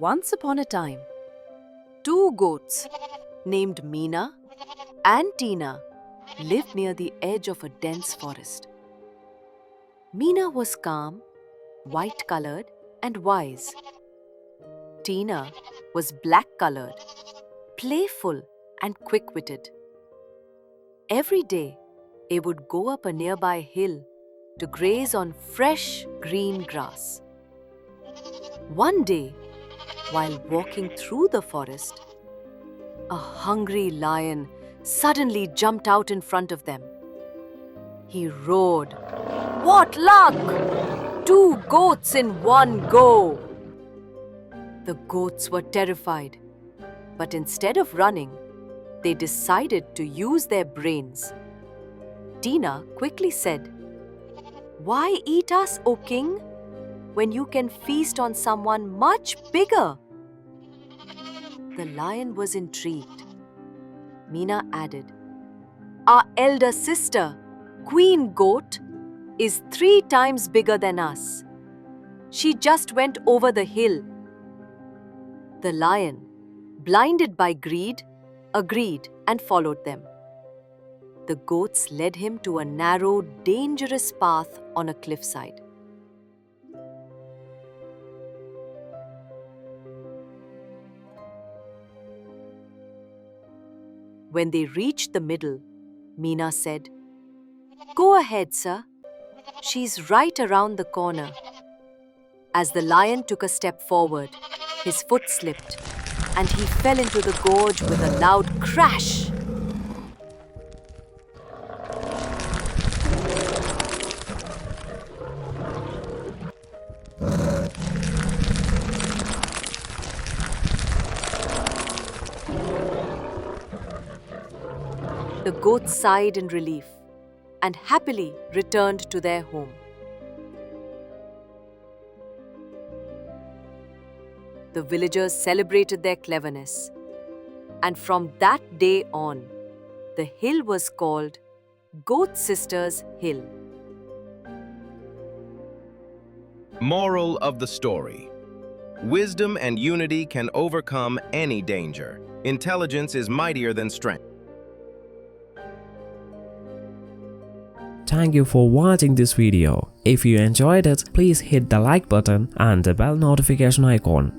Once upon a time, two goats named Meena and Teena lived near the edge of a dense forest. Meena was calm, white-colored and wise. Teena was black-colored, playful and quick-witted. Every day, they would go up a nearby hill to graze on fresh green grass. One day, while walking through the forest, a hungry lion suddenly jumped out in front of them. He roared, "What luck! 2 goats in one go!" The goats were terrified, but instead of running, they decided to use their brains. Teena quickly said, "Why eat us, O king, when you can feast on someone much bigger?" The lion was intrigued. Meena added, "Our elder sister, Queen Goat, is 3 times bigger than us. She just went over the hill." The lion, blinded by greed, agreed and followed them. The goats led him to a narrow, dangerous path on a cliffside. When they reached the middle, Meena said, "Go ahead, sir. She's right around the corner." As the lion took a step forward, his foot slipped and he fell into the gorge with a loud crash. The goats sighed in relief and happily returned to their home. The villagers celebrated their cleverness, and from that day on, the hill was called Goat Sisters Hill. Moral of the story: wisdom and unity can overcome any danger. Intelligence is mightier than strength. Thank you for watching this video. If you enjoyed it, please hit the like button and the bell notification icon.